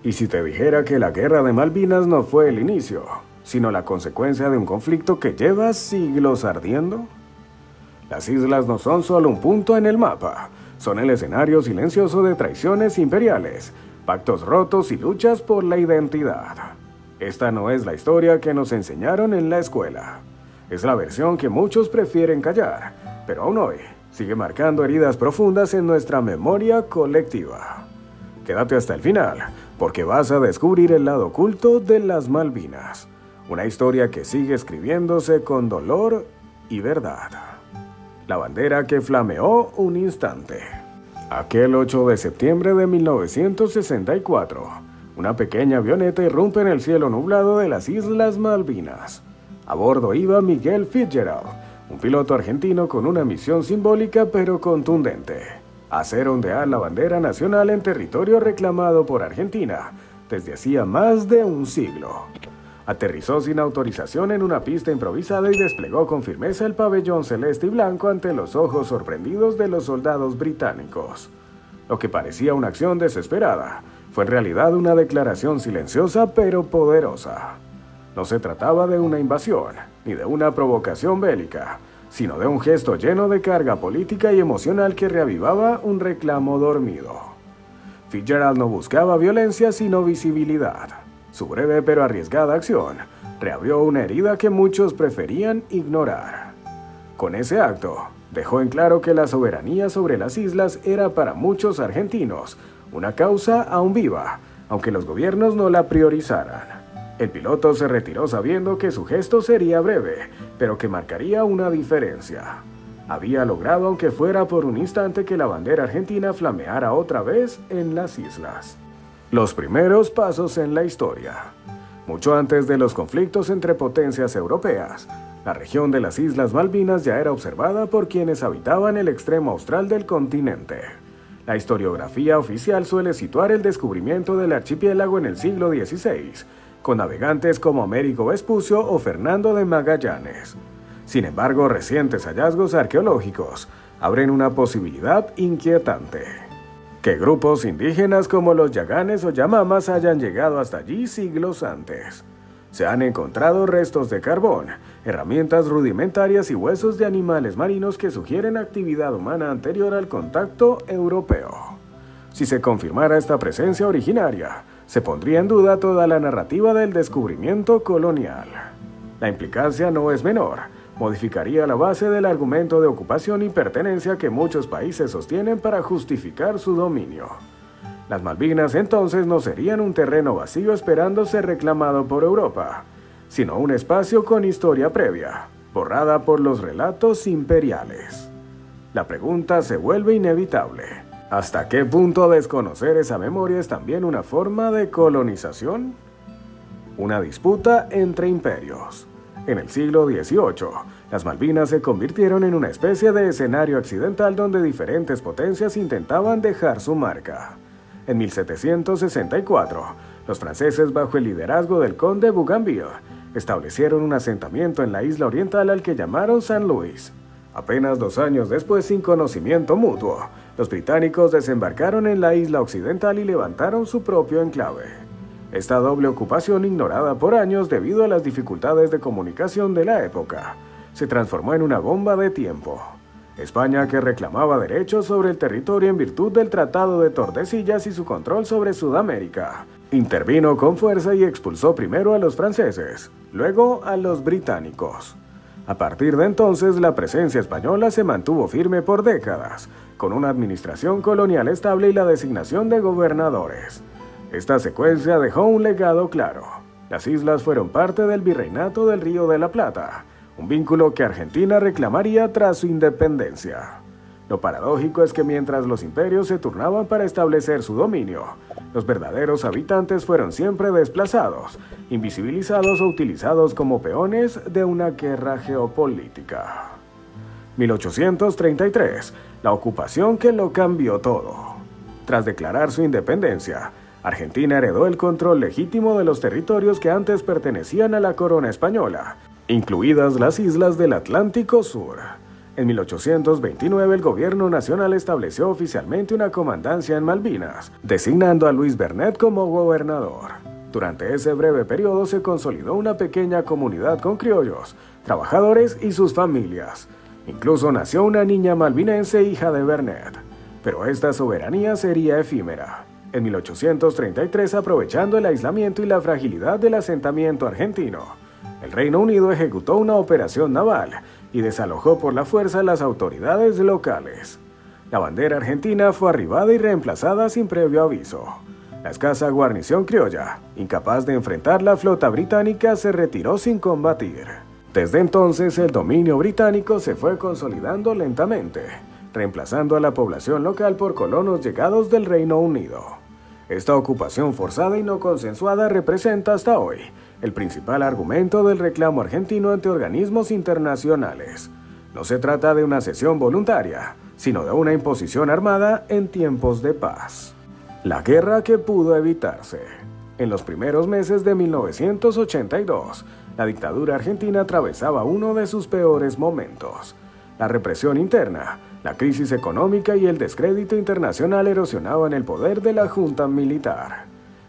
¿Y si te dijera que la Guerra de Malvinas no fue el inicio, sino la consecuencia de un conflicto que lleva siglos ardiendo? Las islas no son solo un punto en el mapa, son el escenario silencioso de traiciones imperiales, pactos rotos y luchas por la identidad. Esta no es la historia que nos enseñaron en la escuela. Es la versión que muchos prefieren callar, pero aún hoy sigue marcando heridas profundas en nuestra memoria colectiva. Quédate hasta el final, porque vas a descubrir el lado oculto de las Malvinas, una historia que sigue escribiéndose con dolor y verdad. La bandera que flameó un instante. Aquel 8 de septiembre de 1964, una pequeña avioneta irrumpe en el cielo nublado de las Islas Malvinas. A bordo iba Miguel Fitzgerald, un piloto argentino con una misión simbólica pero contundente: hacer ondear la bandera nacional en territorio reclamado por Argentina desde hacía más de un siglo. Aterrizó sin autorización en una pista improvisada y desplegó con firmeza el pabellón celeste y blanco ante los ojos sorprendidos de los soldados británicos. Lo que parecía una acción desesperada fue en realidad una declaración silenciosa pero poderosa. No se trataba de una invasión, ni de una provocación bélica, sino de un gesto lleno de carga política y emocional que reavivaba un reclamo dormido. Fitzgerald no buscaba violencia sino visibilidad. Su breve pero arriesgada acción reabrió una herida que muchos preferían ignorar. Con ese acto, dejó en claro que la soberanía sobre las islas era para muchos argentinos una causa aún viva, aunque los gobiernos no la priorizaran. El piloto se retiró sabiendo que su gesto sería breve, pero que marcaría una diferencia. Había logrado, aunque fuera por un instante, que la bandera argentina flameara otra vez en las islas. Los primeros pasos en la historia. Mucho antes de los conflictos entre potencias europeas, la región de las Islas Malvinas ya era observada por quienes habitaban el extremo austral del continente. La historiografía oficial suele situar el descubrimiento del archipiélago en el siglo XVI, con navegantes como Américo Vespucio o Fernando de Magallanes. Sin embargo, recientes hallazgos arqueológicos abren una posibilidad inquietante: que grupos indígenas como los Yaganes o Yamamas hayan llegado hasta allí siglos antes. Se han encontrado restos de carbón, herramientas rudimentarias y huesos de animales marinos que sugieren actividad humana anterior al contacto europeo. Si se confirmara esta presencia originaria, se pondría en duda toda la narrativa del descubrimiento colonial. La implicancia no es menor, modificaría la base del argumento de ocupación y pertenencia que muchos países sostienen para justificar su dominio. Las Malvinas entonces no serían un terreno vacío esperando ser reclamado por Europa, sino un espacio con historia previa, borrada por los relatos imperiales. La pregunta se vuelve inevitable: ¿hasta qué punto desconocer esa memoria es también una forma de colonización? Una disputa entre imperios. En el siglo XVIII, las Malvinas se convirtieron en una especie de escenario accidental donde diferentes potencias intentaban dejar su marca. En 1764, los franceses, bajo el liderazgo del conde Bougainville, establecieron un asentamiento en la isla oriental al que llamaron San Luis. Apenas 2 años después, sin conocimiento mutuo, los británicos desembarcaron en la isla occidental y levantaron su propio enclave. Esta doble ocupación, ignorada por años debido a las dificultades de comunicación de la época, se transformó en una bomba de tiempo. España, que reclamaba derechos sobre el territorio en virtud del Tratado de Tordesillas y su control sobre Sudamérica, intervino con fuerza y expulsó primero a los franceses, luego a los británicos. A partir de entonces, la presencia española se mantuvo firme por décadas, con una administración colonial estable y la designación de gobernadores. Esta secuencia dejó un legado claro. Las islas fueron parte del Virreinato del Río de la Plata, un vínculo que Argentina reclamaría tras su independencia. Lo paradójico es que mientras los imperios se turnaban para establecer su dominio, los verdaderos habitantes fueron siempre desplazados, invisibilizados o utilizados como peones de una guerra geopolítica. 1833, la ocupación que lo cambió todo. Tras declarar su independencia, Argentina heredó el control legítimo de los territorios que antes pertenecían a la corona española, incluidas las islas del Atlántico Sur. En 1829 el gobierno nacional estableció oficialmente una comandancia en Malvinas, designando a Luis Bernet como gobernador. Durante ese breve periodo se consolidó una pequeña comunidad con criollos, trabajadores y sus familias. Incluso nació una niña malvinense hija de Bernet. Pero esta soberanía sería efímera. En 1833, aprovechando el aislamiento y la fragilidad del asentamiento argentino, el Reino Unido ejecutó una operación naval y desalojó por la fuerza a las autoridades locales. La bandera argentina fue arribada y reemplazada sin previo aviso. La escasa guarnición criolla, incapaz de enfrentar la flota británica, se retiró sin combatir. Desde entonces, el dominio británico se fue consolidando lentamente, reemplazando a la población local por colonos llegados del Reino Unido. Esta ocupación forzada y no consensuada representa hasta hoy el principal argumento del reclamo argentino ante organismos internacionales. No se trata de una cesión voluntaria, sino de una imposición armada en tiempos de paz. La guerra que pudo evitarse. En los primeros meses de 1982, la dictadura argentina atravesaba uno de sus peores momentos. La represión interna, la crisis económica y el descrédito internacional erosionaban el poder de la junta militar.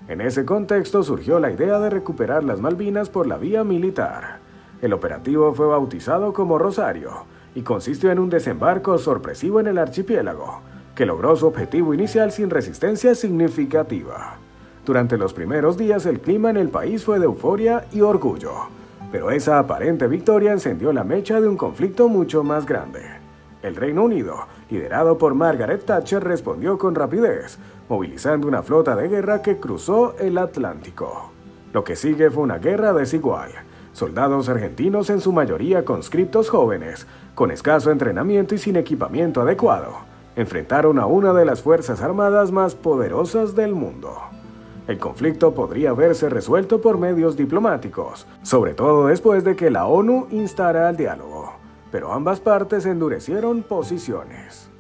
En ese contexto surgió la idea de recuperar las Malvinas por la vía militar. El operativo fue bautizado como Rosario y consistió en un desembarco sorpresivo en el archipiélago, que logró su objetivo inicial sin resistencia significativa. Durante los primeros días el clima en el país fue de euforia y orgullo, pero esa aparente victoria encendió la mecha de un conflicto mucho más grande. El Reino Unido, liderado por Margaret Thatcher, respondió con rapidez, movilizando una flota de guerra que cruzó el Atlántico. Lo que sigue fue una guerra desigual. Soldados argentinos, en su mayoría conscriptos jóvenes, con escaso entrenamiento y sin equipamiento adecuado, enfrentaron a una de las fuerzas armadas más poderosas del mundo. El conflicto podría haberse resuelto por medios diplomáticos, sobre todo después de que la ONU instara al diálogo, pero ambas partes endurecieron posiciones.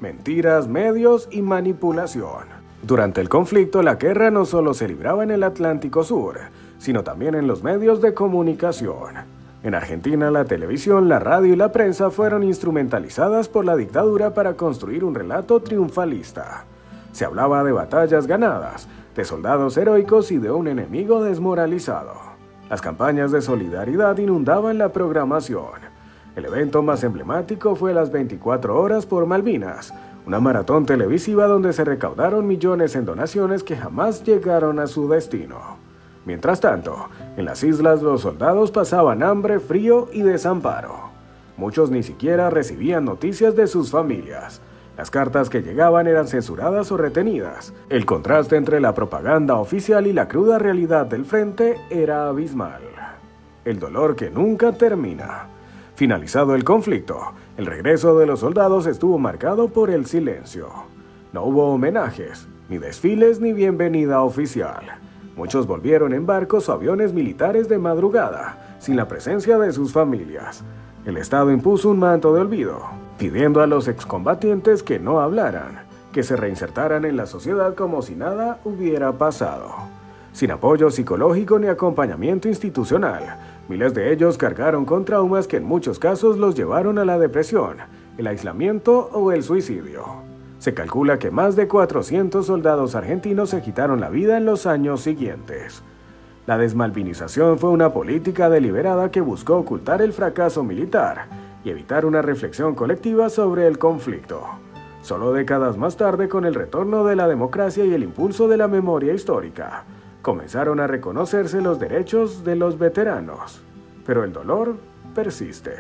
Mentiras, medios y manipulación. Durante el conflicto, la guerra no solo se libraba en el Atlántico Sur, sino también en los medios de comunicación. En Argentina, la televisión, la radio y la prensa fueron instrumentalizadas por la dictadura para construir un relato triunfalista. Se hablaba de batallas ganadas, de soldados heroicos y de un enemigo desmoralizado. Las campañas de solidaridad inundaban la programación. El evento más emblemático fue las 24 horas por Malvinas, una maratón televisiva donde se recaudaron millones en donaciones que jamás llegaron a su destino. Mientras tanto, en las islas los soldados pasaban hambre, frío y desamparo. Muchos ni siquiera recibían noticias de sus familias. Las cartas que llegaban eran censuradas o retenidas. El contraste entre la propaganda oficial y la cruda realidad del frente era abismal. El dolor que nunca termina. Finalizado el conflicto, el regreso de los soldados estuvo marcado por el silencio. No hubo homenajes, ni desfiles, ni bienvenida oficial. Muchos volvieron en barcos o aviones militares de madrugada, sin la presencia de sus familias. El Estado impuso un manto de olvido, pidiendo a los excombatientes que no hablaran, que se reinsertaran en la sociedad como si nada hubiera pasado. Sin apoyo psicológico ni acompañamiento institucional, miles de ellos cargaron con traumas que en muchos casos los llevaron a la depresión, el aislamiento o el suicidio. Se calcula que más de 400 soldados argentinos se quitaron la vida en los años siguientes. La desmalvinización fue una política deliberada que buscó ocultar el fracaso militar y evitar una reflexión colectiva sobre el conflicto. Solo décadas más tarde, con el retorno de la democracia y el impulso de la memoria histórica, comenzaron a reconocerse los derechos de los veteranos. Pero el dolor persiste.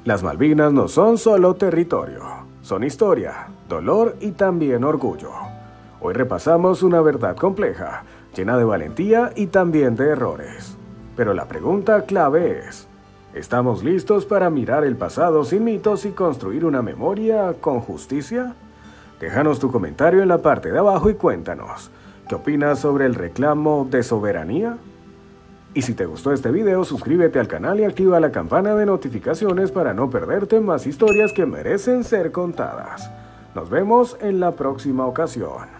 Las Malvinas no son solo territorio, son historia, dolor y también orgullo. Hoy repasamos una verdad compleja, llena de valentía y también de errores. Pero la pregunta clave es, ¿estamos listos para mirar el pasado sin mitos y construir una memoria con justicia? Déjanos tu comentario en la parte de abajo y cuéntanos, ¿qué opinas sobre el reclamo de soberanía? Y si te gustó este video, suscríbete al canal y activa la campana de notificaciones para no perderte más historias que merecen ser contadas. Nos vemos en la próxima ocasión.